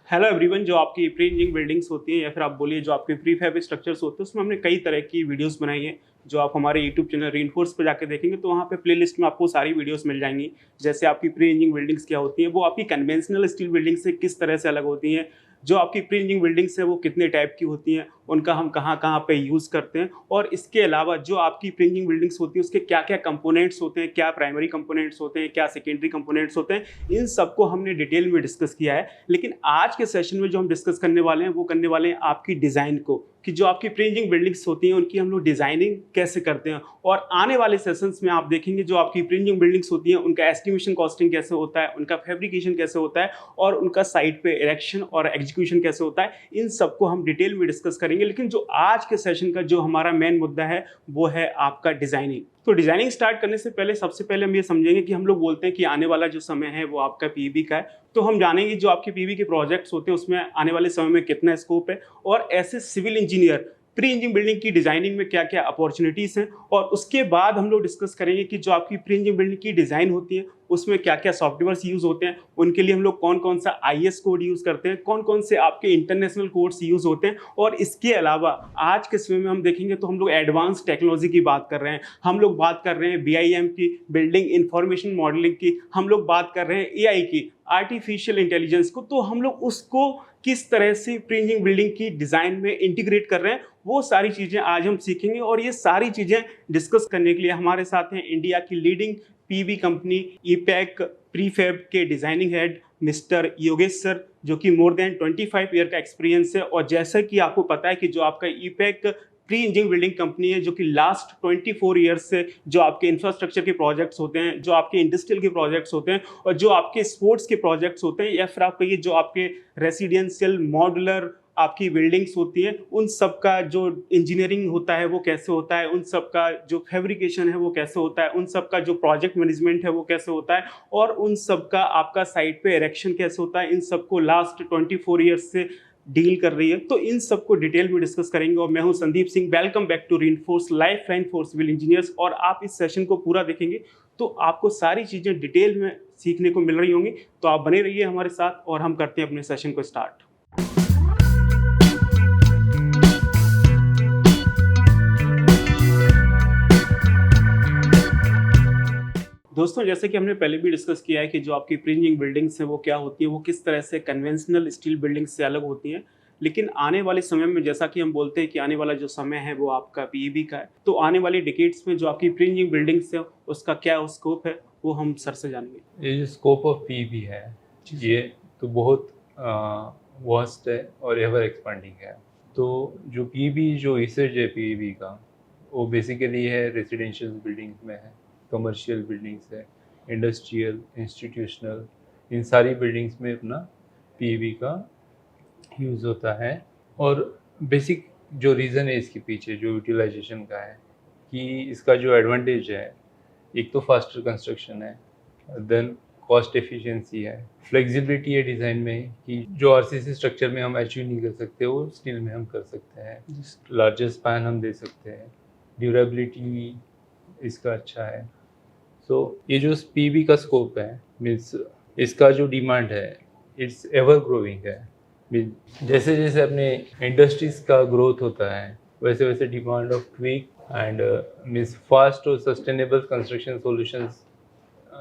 Hello everyone. जो आपकी pre engineering buildings होती हैं या फिर आप बोलिए जो आपके प्री फैब स्ट्रक्चर्स होते हैं, उसमें हमने कई तरह की वीडियोस बनाई हैं। जो आप हमारे यूट्यूब चैनल रीइंफोर्स पे जाके देखेंगे तो वहाँ पे प्लेलिस्ट में आपको सारी वीडियोस मिल जाएंगी। जैसे आपकी प्री इंजीनियरिंग बिल्डिंग्स क्या होती हैं, वो आपकी कन्वेंशनल स्टील बिल्डिंग से किस तरह से अलग होती हैं, जो आपकी प्री इंजीनियरिंग बिल्डिंग्स है वो कितने टाइप की होती हैं, उनका हम कहाँ कहाँ पे यूज़ करते हैं, और इसके अलावा जो आपकी प्री इंजीनियरिंग बिल्डिंग्स होती है उसके क्या क्या कंपोनेंट्स होते हैं, क्या प्राइमरी कंपोनेंट्स होते हैं, क्या सेकेंडरी कंपोनेंट्स होते हैं, इन सबको हमने डिटेल में डिस्कस किया है। लेकिन आज के सेशन में जो हम डिस्कस करने वाले हैं वो करने वाले हैं आपकी डिज़ाइन को, कि जो आपकी प्री इंजीनियरिंग बिल्डिंग्स होती हैं उनकी हम लोग डिज़ाइनिंग कैसे करते हैं। और आने वाले सेशंस में आप देखेंगे जो आपकी प्री इंजीनियरिंग बिल्डिंग्स होती हैं उनका एस्टिमेशन कॉस्टिंग कैसे होता है, उनका फैब्रिकेशन कैसे होता है, और उनका साइट पे इरेक्शन और एग्जीक्यूशन कैसे होता है। इन सबको हम डिटेल में डिस्कस करेंगे। लेकिन जो आज के सेशन का जो हमारा मेन मुद्दा है वो है आपका डिज़ाइनिंग। तो डिज़ाइनिंग स्टार्ट करने से पहले सबसे पहले हम ये समझेंगे कि हम लोग बोलते हैं कि आने वाला जो समय है वो आपका पीईबी का है। तो हम जानेंगे जो आपके पीईबी के प्रोजेक्ट्स होते हैं उसमें आने वाले समय में कितना स्कोप है, और ऐसे civil engineer pre engineering building की डिजाइनिंग में क्या क्या अपॉर्चुनिटीज हैं। और उसके बाद हम लोग डिस्कस करेंगे कि जो आपकी प्री इंजीनियरिंग बिल्डिंग की डिजाइन होती है उसमें क्या क्या सॉफ्टवेयर्स यूज होते हैं, उनके लिए हम लोग कौन कौन सा आईएस कोड यूज करते हैं, कौन कौन से आपके इंटरनेशनल कोड्स यूज होते हैं। और इसके अलावा आज के समय में हम देखेंगे तो हम लोग एडवांस टेक्नोलॉजी की बात कर रहे हैं, हम लोग बात कर रहे हैं बीआईएम की, बिल्डिंग इंफॉर्मेशन मॉडलिंग की, हम लोग बात कर रहे हैं एआई की, आर्टिफिशियल इंटेलिजेंस को। तो हम लोग उसको किस तरह से प्री इंजीनियरिंग बिल्डिंग की डिजाइन में इंटीग्रेट कर रहे हैं वो सारी चीजें आज हम सीखेंगे। और ये सारी चीजें डिस्कस करने के लिए हमारे साथ हैं इंडिया की leading PV company Epack prefab के designing head mister Yogesh sir, जो कि मोर देन 25 ईयर का एक्सपीरियंस है। और जैसा कि आपको पता है कि जो आपका EPACK pre engineering building company है जो कि लास्ट 24 ईयर्स से जो आपके इंफ्रास्ट्रक्चर के प्रोजेक्ट्स होते हैं, जो आपके इंडस्ट्रियल के प्रोजेक्ट्स होते हैं, और जो आपके स्पोर्ट्स के प्रोजेक्ट्स होते हैं, या फिर आप कहिए जो आपके रेसिडेंशियल मॉडुलर आपकी बिल्डिंग्स होती हैं, उन सब का जो इंजीनियरिंग होता है वो कैसे होता है, उन सब का जो फैब्रिकेशन है वो कैसे होता है, उन सब का जो प्रोजेक्ट मैनेजमेंट है वो कैसे होता है, और उन सब का आपका साइट पे इरेक्शन कैसे होता है, इन सबको लास्ट 24 ईयर्स से डील कर रही है। तो इन सबको डिटेल में डिस्कस करेंगे। और मैं हूं Sandeep Singh, welcome back to reinforce life line for civil engineers. और आप इस सेशन को पूरा देखेंगे तो आपको सारी चीज़ें डिटेल में सीखने को मिल रही होंगी। तो आप बने रहिए हमारे साथ और हम करते हैं अपने सेशन को स्टार्ट। दोस्तों, जैसे कि हमने पहले भी डिस्कस किया है कि जो आपकी प्री इंजीनियरिंग बिल्डिंग्स हैं वो क्या होती हैं, वो किस तरह से कन्वेंशनल स्टील बिल्डिंग्स से अलग होती हैं। लेकिन आने वाले समय में, जैसा कि हम बोलते हैं कि आने वाला जो समय है वो आपका पीईबी का है, तो आने वाली डिकेड्स में जो आपकी प्री इंजीनियरिंग बिल्डिंग्स है उसका क्या स्कोप है वो हम सर से जानेंगे। ये जो स्कोप ऑफ पीईबी है ये तो बहुत वास्ट है और एवर एक्सपांडिंग है। तो जो पीईबी जो रिसर्च है पीईबी का वो बेसिकली है रेजिडेंशियल बिल्डिंग्स में है, कमर्शियल बिल्डिंग्स है, इंडस्ट्रियल, इंस्टीट्यूशनल, इन सारी बिल्डिंग्स में अपना पीईबी का यूज़ होता है। और बेसिक जो रीज़न है इसके पीछे जो यूटिलाइजेशन का है कि इसका जो एडवांटेज है, एक तो फास्टर कंस्ट्रक्शन है, देन कॉस्ट एफिशिएंसी है, फ्लेक्सिबिलिटी है डिज़ाइन में कि जो आरसीसी स्ट्रक्चर में हम अचीव नहीं कर सकते वो स्टील में हम कर सकते हैं, लार्जर स्पैन हम दे सकते हैं, ड्यूरेबिलिटी इसका अच्छा है। सो ये जो पीबी का स्कोप है मीन्स इसका जो डिमांड है इट्स एवर ग्रोइंग है। जैसे जैसे अपने इंडस्ट्रीज़ का ग्रोथ होता है वैसे वैसे demand of quick and means fast और सस्टेनेबल कंस्ट्रक्शन सॉल्यूशंस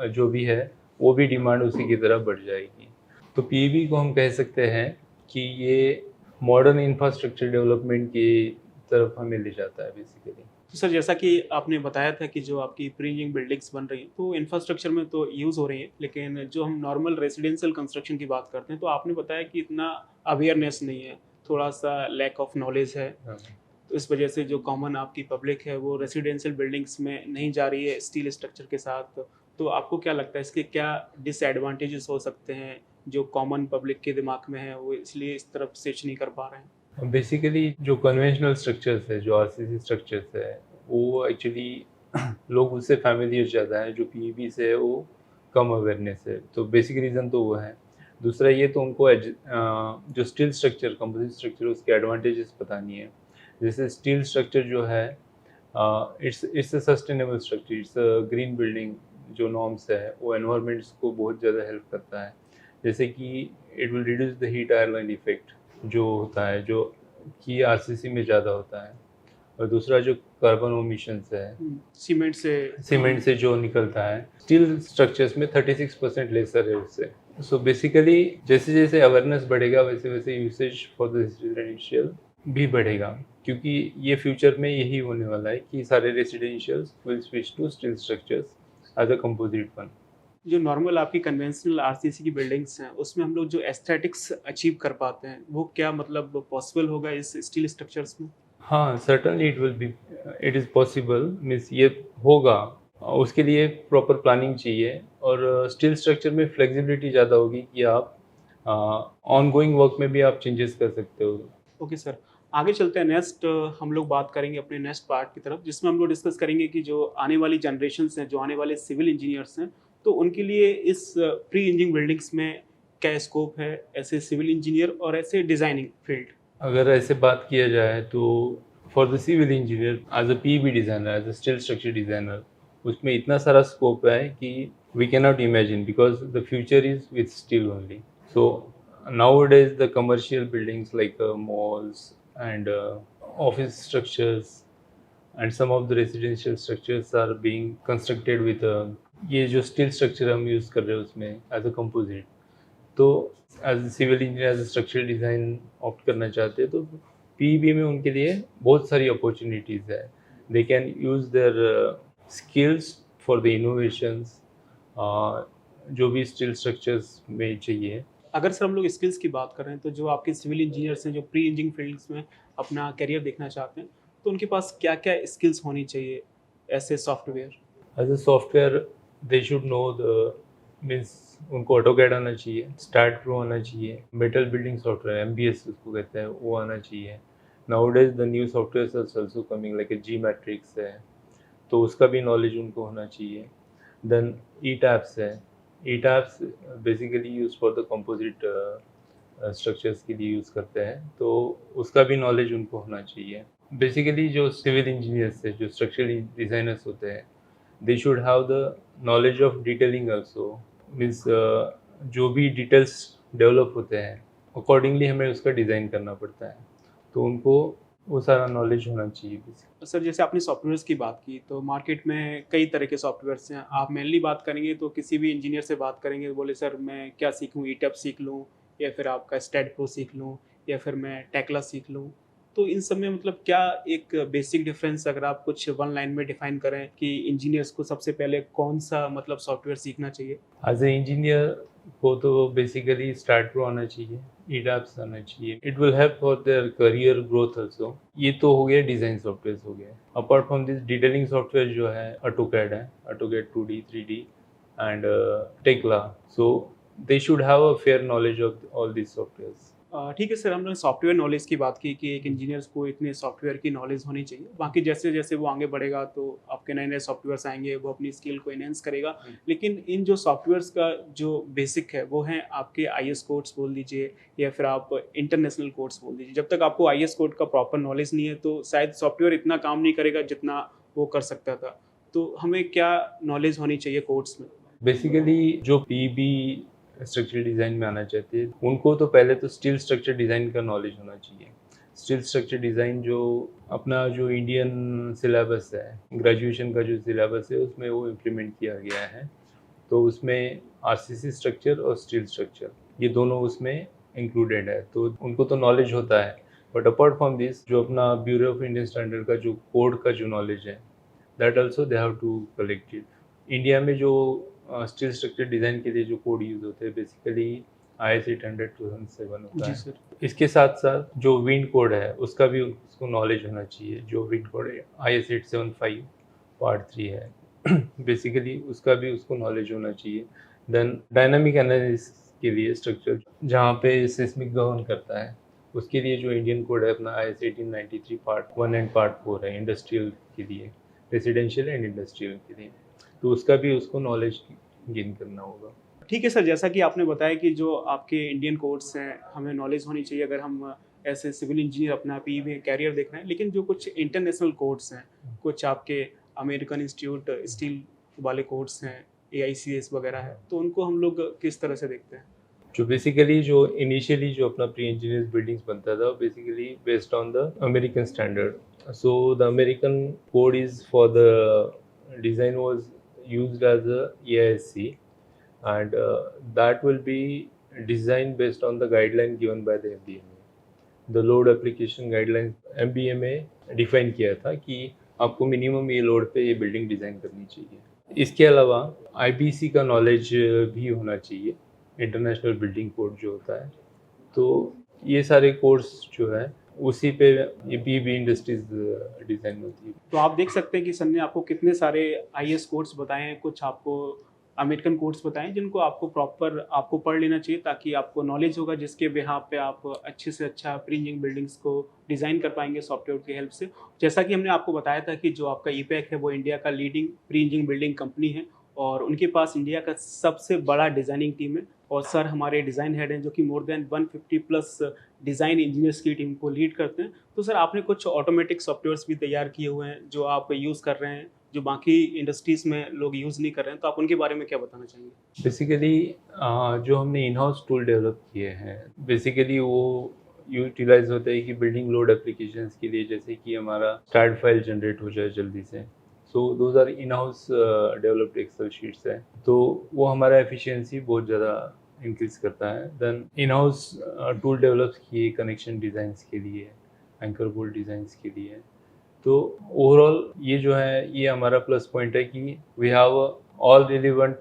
जो भी है वो भी डिमांड उसी की तरफ बढ़ जाएगी। तो पीईबी को हम कह सकते हैं कि ये मॉडर्न इंफ्रास्ट्रक्चर डेवलपमेंट की तरफ हमें ले जाता है बेसिकली। तो सर, जैसा कि आपने बताया था कि जो आपकी प्री इंजीनियरिंग बिल्डिंग्स बन रही हैं तो इंफ्रास्ट्रक्चर में तो यूज़ हो रही हैं, लेकिन जो हम नॉर्मल रेजिडेंशियल कंस्ट्रक्शन की बात करते हैं तो आपने बताया कि इतना अवेयरनेस नहीं है, थोड़ा सा लैक ऑफ नॉलेज है। तो इस वजह से जो कॉमन आपकी पब्लिक है वो रेजिडेंशियल बिल्डिंग्स में नहीं जा रही है स्टील स्ट्रक्चर के साथ। तो आपको क्या लगता है इसके क्या डिसएडवांटेजेस हो सकते हैं जो कॉमन पब्लिक के दिमाग में है, वो इसलिए इस तरफ स्विच नहीं कर पा रहे हैं? बेसिकली जो कन्वेंशनल स्ट्रक्चर्स है, जो आरसीसी स्ट्रक्चर्स है, वो एक्चुअली लोग उससे फैमिलियर ज़्यादा है, जो पीईबी से है वो कम अवेयरनेस है। तो बेसिक रीज़न तो वो है। दूसरा ये तो उनको जो स्टील स्ट्रक्चर, कंपोजिट स्ट्रक्चर, उसके एडवांटेजेस पता नहीं है। जैसे स्टील स्ट्रक्चर जो है it's a sustainable structure, it's a green building. जो नॉर्म्स है वो एनवायरनमेंट्स को बहुत ज़्यादा हेल्प करता है। जैसे कि it will reduce the heat iron effect जो होता है, जो कि आरसीसी में ज़्यादा होता है। और दूसरा जो कार्बन एमिशंस है सीमेंट से जो निकलता है, स्टील स्ट्रक्चर्स में 36% लेसर है उससे। सो बेसिकली जैसे जैसे अवेयरनेस बढ़ेगा वैसे वैसे यूसेज फॉर द रेसिडेंशियल भी बढ़ेगा, क्योंकि ये फ्यूचर में यही होने वाला है कि सारे residentials will switch to steel structures as a composite one. जो नॉर्मल आपकी कन्वेंशनल आरसीसी की बिल्डिंग्स हैं उसमें हम लोग जो एस्थेटिक्स अचीव कर पाते हैं वो क्या मतलब पॉसिबल होगा इस स्टील स्ट्रक्चर्स में? हाँ, certainly it is possible, means ये होगा। उसके लिए प्रॉपर प्लानिंग चाहिए, और स्टील स्ट्रक्चर में फ्लेक्सिबिलिटी ज़्यादा होगी कि आप ऑन गोइंग वर्क में भी आप चेंजेस कर सकते हो। ओके सर, आगे चलते हैं। नेक्स्ट हम लोग बात करेंगे अपने नेक्स्ट पार्ट की तरफ, जिसमें हम लोग डिस्कस करेंगे कि जो आने वाली जनरेशन्स हैं, जो आने वाले सिविल इंजीनियर्स हैं, तो उनके लिए इस प्री इंजीनियरिंग बिल्डिंग्स में क्या स्कोप है, ऐसे सिविल इंजीनियर और ऐसे डिज़ाइनिंग फील्ड? अगर ऐसे बात किया जाए तो for the civil engineer as a PEB designer, as a steel structure designer, उसमें इतना सारा स्कोप है कि we can not imagine, because the future is with steel only. So nowadays the commercial buildings like malls and office structures and some of the residential structures are being constructed with ये जो steel structure हम use कर रहे हैं उसमें as a composite. तो as civil engineer, as structural design opt करना चाहते हैं तो पीईबी में उनके लिए बहुत सारी अपॉर्चुनिटीज़ है। They can use their skills for the innovations जो भी स्टील स्ट्रक्चर्स में चाहिए। अगर सर हम लोग स्किल्स की बात करें तो जो आपके सिविल इंजीनियर्स हैं जो प्री इंजीनियरिंग फील्ड्स में अपना करियर देखना चाहते हैं, तो उनके पास क्या क्या स्किल्स होनी चाहिए ऐसे software? As a software they should know the means उनको ऑटोकैड आना चाहिए, स्टार्ट प्रो आना चाहिए, मेटल बिल्डिंग सॉफ्टवेयर एमबीएस उसको कहते हैं वो आना चाहिए। Nowadays the new software are also coming like G matrix है, तो उसका भी नॉलेज उनको होना चाहिए। देन ई टैप्स है, E tabs basically use for the composite structures के लिए यूज़ करते हैं, तो उसका भी नॉलेज उनको होना चाहिए। बेसिकली जो सिविल इंजीनियर्स है, जो स्ट्रक्चरल डिज़ाइनर्स होते हैं, they should have the knowledge of detailing also, means जो भी डिटेल्स डेवलप होते हैं अकॉर्डिंगली हमें उसका डिज़ाइन करना पड़ता है, तो उनको वो सारा नॉलेज होना चाहिए बेसिकली। सर जैसे आपने सॉफ्टवेयर्स की बात की तो मार्केट में कई तरह के सॉफ्टवेयर्स हैं। आप मेनली बात करेंगे तो किसी भी इंजीनियर से बात करेंगे बोले सर मैं क्या सीखूं, ईटैप सीख लूं या फिर आपका स्टैट प्रो सीख लूं या फिर मैं टेक्ला सीख लूं, तो इन सब में मतलब क्या एक बेसिक डिफरेंस अगर आप कुछ वन लाइन में डिफाइन करें कि इंजीनियर्स को सबसे पहले कौन सा मतलब सॉफ्टवेयर सीखना चाहिए? एज ए इंजीनियर को तो बेसिकली स्टार्ट प्रो आना चाहिए, ईडैप्स आना चाहिए। It will help for their career growth also. ये तो हो गया डिज़ाइन सॉफ्टवेयर हो गया। Apart from this detailing software जो है ऑटोकैड है, AutoCAD 2D 3D and Tekla. So they should have a fair knowledge of all this softwares. ठीक है सर, हमने सॉफ्टवेयर नॉलेज की बात की कि एक इंजीनियर्स को इतने सॉफ्टवेयर की नॉलेज होनी चाहिए। बाकी जैसे जैसे वो आगे बढ़ेगा तो आपके नए नए सॉफ्टवेयर्स आएंगे, वो अपनी स्किल को एनहेंस करेगा। लेकिन इन जो सॉफ्टवेयर्स का जो बेसिक है वो है आपके आईएस कोड्स बोल दीजिए या फिर आप इंटरनेशनल कोड्स बोल दीजिए। जब तक आपको आईएस कोड का प्रॉपर नॉलेज नहीं है तो शायद सॉफ्टवेयर इतना काम नहीं करेगा जितना वो कर सकता था। तो हमें क्या नॉलेज होनी चाहिए कोड्स में? बेसिकली जो पीबी स्ट्रक्चर डिज़ाइन में आना चाहते हैं उनको तो पहले तो स्टील स्ट्रक्चर डिज़ाइन का नॉलेज होना चाहिए। स्टील स्ट्रक्चर डिज़ाइन जो अपना जो इंडियन सिलेबस है, ग्रेजुएशन का जो सिलेबस है उसमें वो इम्प्लीमेंट किया गया है। तो उसमें आरसीसी स्ट्रक्चर और स्टील स्ट्रक्चर ये दोनों उसमें इंक्लूडेड है, तो उनको तो नॉलेज होता है। बट अपार्ट फ्रॉम दिस जो अपना ब्यूरो ऑफ इंडियन स्टैंडर्ड का जो कोड का जो नॉलेज है that also they have to collect it. India में जो स्टील स्ट्रक्चर डिज़ाइन के लिए जो कोड यूज़ होते हैं बेसिकली IS 800 2007 होता जी है। सर। इसके साथ साथ जो विंड कोड है उसका भी उसको नॉलेज होना चाहिए। जो विंड कोड है IS 875 पार्ट 3 है बेसिकली उसका भी उसको नॉलेज होना चाहिए। देन डायनामिक एनालिसिस के लिए स्ट्रक्चर जहाँ पे सिस्मिक गवर्न करता है उसके लिए जो इंडियन कोड है अपना IS 1893 पार्ट 1 एंड पार्ट 4 है इंडस्ट्रियल के लिए, रेसिडेंशियल एंड इंडस्ट्रियल के लिए, तो उसका भी उसको नॉलेज गेन करना होगा। ठीक है सर, जैसा कि आपने बताया कि जो आपके इंडियन कोड्स हैं हमें नॉलेज होनी चाहिए अगर हम ऐसे सिविल इंजीनियर अपना पी में कैरियर देख रहे हैं। लेकिन जो कुछ इंटरनेशनल कोड्स हैं, कुछ आपके अमेरिकन इंस्टीट्यूट स्टील वाले कोड्स हैं, AICS वगैरह है, तो उनको हम लोग किस तरह से देखते हैं? जो बेसिकली जो इनिशियली जो अपना प्री इंजीनियर्स बिल्डिंग्स बनता था basically based on the American standard. So the American code is for the design was used as a EISC and that will be designed based on the guideline given by the MBMA. The load application guidelines MBMA define किया था कि आपको minimum ये load पे ये building design करनी चाहिए. इसके अलावा IBC का नॉलेज भी होना चाहिए, इंटरनेशनल बिल्डिंग कोड जो होता है. तो ये सारे कोर्स जो है उसी पे ये PB इंडस्ट्रीज डिज़ाइन होती है. तो आप देख सकते हैं कि सर ने आपको कितने सारे IS कोर्स बताए हैं, कुछ आपको अमेरिकन कोर्स बताएं जिनको आपको प्रॉपर आपको पढ़ लेना चाहिए ताकि आपको नॉलेज होगा जिसके बिहाफ पे आप अच्छे से अच्छा प्री इंजीनियरिंग बिल्डिंग्स को डिज़ाइन कर पाएंगे सॉफ्टवेयर की हेल्प से. जैसा कि हमने आपको बताया था कि जो आपका ईपैक है वो इंडिया का leading pre engineering building company है और उनके पास इंडिया का सबसे बड़ा डिज़ाइनिंग टीम है. और सर हमारे डिज़ाइन हेड हैं जो कि more than 150 plus design engineers की टीम को लीड करते हैं. तो सर आपने कुछ ऑटोमेटिक सॉफ्टवेयर्स भी तैयार किए हुए हैं जो आप यूज़ कर रहे हैं जो बाकी इंडस्ट्रीज में लोग यूज़ नहीं कर रहे हैं, तो आप उनके बारे में क्या बताना चाहेंगे? बेसिकली जो हमने इन हाउस टूल डेवलप किए हैं बेसिकली वो यूटिलाइज होता है कि बिल्डिंग लोड एप्लीकेशंस के लिए, जैसे कि हमारा स्टार्ट फाइल जनरेट हो जाए जल्दी से. So those are in house developed Excel sheets है, तो वो हमारा एफिशिएंसी बहुत ज़्यादा इंक्रीज करता है. Then in house tool develop किए कनेक्शन डिज़ाइंस के लिए, एंकर बोल्ट डिज़ाइंस के लिए. तो ओवरऑल ये जो है ये हमारा प्लस पॉइंट है कि we have all relevant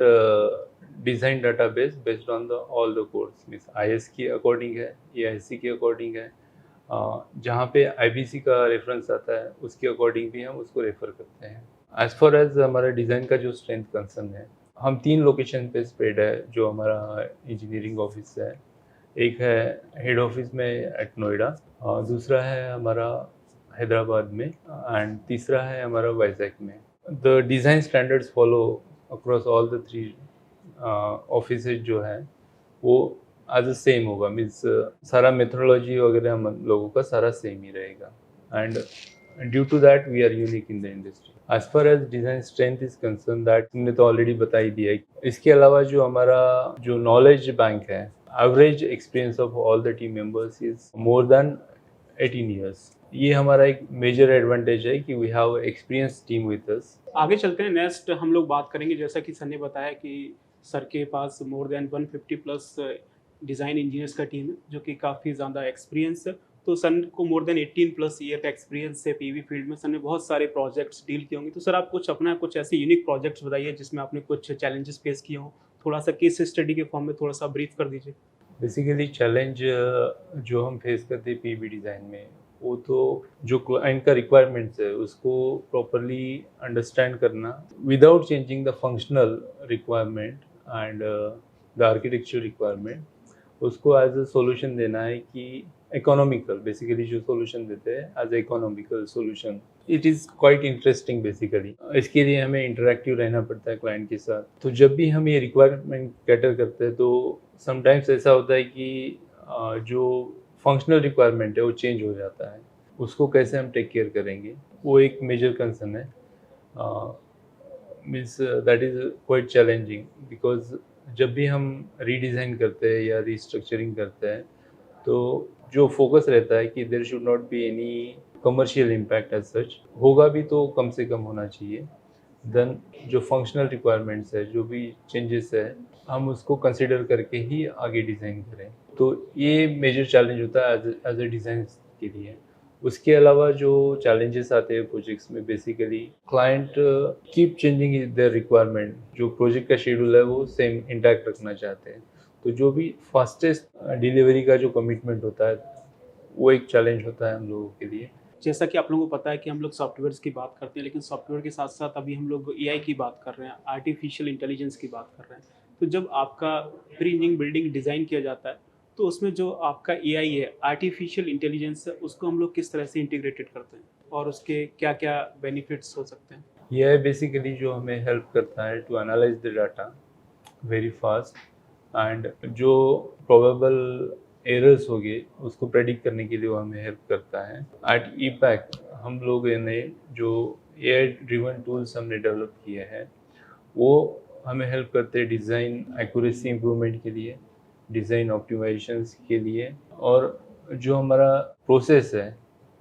design database based on the all the course. Means IS के अकॉर्डिंग है, EISC के अकॉर्डिंग है, जहाँ पे IBC का रेफरेंस आता है उसके अकॉर्डिंग भी हम उसको रेफ़र करते हैं. एज़ फार एज हमारा डिज़ाइन का जो स्ट्रेंथ कंसर्न है, हम 3 लोकेशन पे स्प्रेड है जो हमारा इंजीनियरिंग ऑफिस है. एक है हेड ऑफिस में एट नोएडा, दूसरा है हमारा हैदराबाद में एंड तीसरा है हमारा वाइजैक में. The design standards follow across all the 3 offices जो है वो एज अ सेम होगा. मीन्स सारा मेथोडोलॉजी वगैरह हम लोगों का सारा सेम ही रहेगा and due to that we are unique in the industry. As far as design strength is concern that तुमने तो ऑलरेडी बता ही दिया है. इसके अलावा जो हमारा जो नॉलेज बैंक है, average experience of all the team members is more than 18 years. ये हमारा एक मेजर एडवांटेज है कि we have experience team with us. आगे चलते हैं, नेक्स्ट हम लोग बात करेंगे जैसा कि सर ने बताया कि सर के पास more than 150 plus design engineers का टीम है जो कि काफ़ी ज़्यादा एक्सपीरियंस है. तो सर को मोर देन 18 प्लस ईयर का एक्सपीरियंस है PV फील्ड में. सर ने बहुत सारे प्रोजेक्ट्स डील किए होंगे, तो सर आप कुछ ऐसे यूनिक प्रोजेक्ट्स बताइए जिसमें आपने कुछ चैलेंजेस फेस किए हों. थोड़ा सा केस स्टडी के फॉर्म में थोड़ा सा ब्रीफ कर दीजिए. बेसिकली चैलेंज जो हम फेस करते हैं PV डिज़ाइन में, वो तो जो क्लाइंट का रिक्वायरमेंट्स है उसको प्रॉपरली अंडरस्टैंड करना without changing the functional requirement and the architecture requirement, उसको एज अ सॉल्यूशन देना है कि इकोनॉमिकल, बेसिकली जो सॉल्यूशन देते हैं as a economical solution. It is quite interesting. Basically इसके लिए हमें इंटरेक्टिव रहना पड़ता है क्लाइंट के साथ. तो जब भी हम ये रिक्वायरमेंट कैटर करते हैं तो समटाइम्स ऐसा होता है कि जो फंक्शनल रिक्वायरमेंट है वो चेंज हो जाता है. उसको कैसे हम टेक केयर करेंगे वो एक मेजर कंसर्न है. Means that is quite challenging because जब भी हम रीडिज़ाइन करते हैं या रीस्ट्रक्चरिंग करते हैं तो जो फोकस रहता है कि there should not be any commercial impact as such. होगा भी तो कम से कम होना चाहिए. देन जो फंक्शनल रिक्वायरमेंट्स है, जो भी चेंजेस है, हम उसको कंसिडर करके ही आगे डिज़ाइन करें. तो ये मेजर चैलेंज होता है एज ए डिज़ाइन के लिए. उसके अलावा जो चैलेंजेस आते हैं प्रोजेक्ट्स में, basically client keep changing their requirement. जो प्रोजेक्ट का शेड्यूल है वो सेम इंटैक्ट रखना चाहते हैं. तो जो भी फास्टेस्ट डिलीवरी का जो कमिटमेंट होता है वो एक चैलेंज होता है हम लोगों के लिए. जैसा कि आप लोगों को पता है कि हम लोग सॉफ्टवेयर्स की बात करते हैं, लेकिन सॉफ्टवेयर के साथ साथ अभी हम लोग AI की बात कर रहे हैं, आर्टिफिशियल इंटेलिजेंस की बात कर रहे हैं. तो जब आपका प्री इंजीनियरिंग बिल्डिंग डिज़ाइन किया जाता है तो उसमें जो आपका AI है, आर्टिफिशियल इंटेलिजेंस है, उसको हम लोग किस तरह से इंटीग्रेटेड करते हैं और उसके क्या क्या बेनिफिट्स हो सकते हैं? ये बेसिकली जो हमें हेल्प करता है to analyse the data very fast and जो प्रोबेबल एरर्स हो गए उसको प्रेडिक्ट करने के लिए वो हमें हेल्प करता है. एट ईपैक हम लोग ने जो AI ड्रिवन टूल्स हमने डेवलप किए हैं वो हमें हेल्प करते हैं डिज़ाइन एक्यूरेसी इम्प्रूवमेंट के लिए, डिज़ाइन ऑप्टिमाइजेशंस के लिए, और जो हमारा प्रोसेस है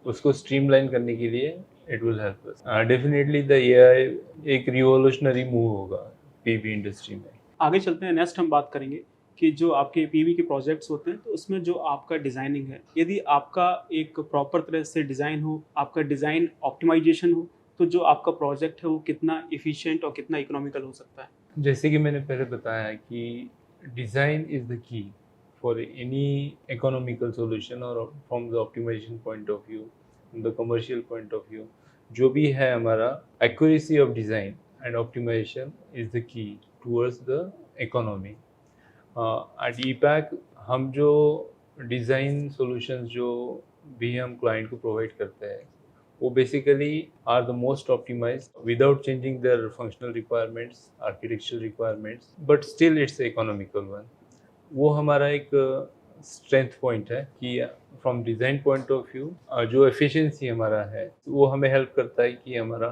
उसको स्ट्रीमलाइन करने के लिए it will help us. Definitely the AI एक रिवॉल्यूशनरी मूव होगा पीवी इंडस्ट्री में। आगे चलते हैं, नेक्स्ट हम बात करेंगे कि जो आपके पीवी के प्रोजेक्ट्स होते हैं तो उसमें जो आपका डिज़ाइनिंग है, यदि आपका एक प्रॉपर तरह से डिज़ाइन हो, आपका डिज़ाइन ऑप्टिमाइजेशन हो, तो जो आपका प्रोजेक्ट है वो कितना एफिशिएंट और कितना इकोनॉमिकल हो सकता है। जैसे कि मैंने पहले बताया कि design is the key for any economical solution, और from the optimisation point of view, from the commercial point of view, जो भी है हमारा accuracy of design and optimisation is the key towards the economy. At Epack हम जो design solutions जो भी हम क्लाइंट को प्रोवाइड करते हैं वो basically are the most optimised without changing their functional requirements, architectural requirements, but still it's economical one. वो हमारा एक स्ट्रेंथ पॉइंट है कि from design point of view जो एफिशिएंसी हमारा है वो हमें हेल्प करता है कि हमारा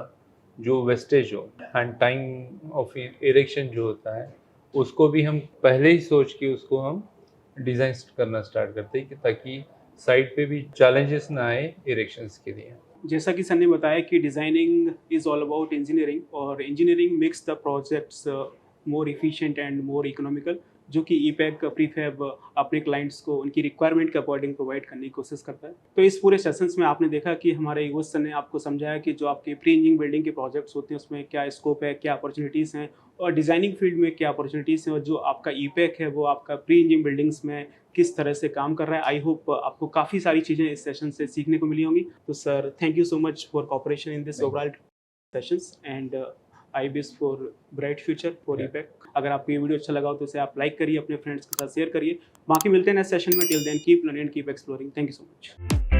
जो वेस्टेज हो एंड टाइम ऑफ इरेक्शन जो होता है उसको भी हम पहले ही सोच के उसको हम डिज़ाइन करना स्टार्ट करते हैं कि ताकि साइट पे भी चैलेंजेस ना आए इरेक्शंस के लिए। जैसा कि सर ने बताया कि designing is all about engineering, और engineering makes the projects more efficient and more economical, जो कि ईपैक प्रीफैब अपने क्लाइंट्स को उनकी रिक्वायरमेंट के अकॉर्डिंग प्रोवाइड करने की कोशिश करता है। तो इस पूरे सेशंस में आपने देखा कि हमारे यूएस सर ने आपको समझाया कि जो आपके प्री इंजीनियरिंग बिल्डिंग के प्रोजेक्ट्स होते हैं उसमें क्या स्कोप है, क्या अपॉर्चुनिटीज़ हैं, और डिज़ाइनिंग फील्ड में क्या अपॉर्चुनिटीज़ हैं, और जो आपका ईपैक है वो आपका प्री इंजीनियरिंग बिल्डिंग्स में किस तरह से काम कर रहा है। आई होप आपको काफ़ी सारी चीज़ें इस सेशन से सीखने को मिली होंगी। तो sir, thank you so much for cooperation in this overall sessions, and I wish for bright future for EPACK. अगर आपको ये वीडियो अच्छा लगा हो तो इसे आप लाइक करिए, अपने फ्रेंड्स के साथ शेयर करिए। बाकी मिलते हैं नेक्स्ट सेशन में। Till then keep learning and keep exploring. Thank you so much.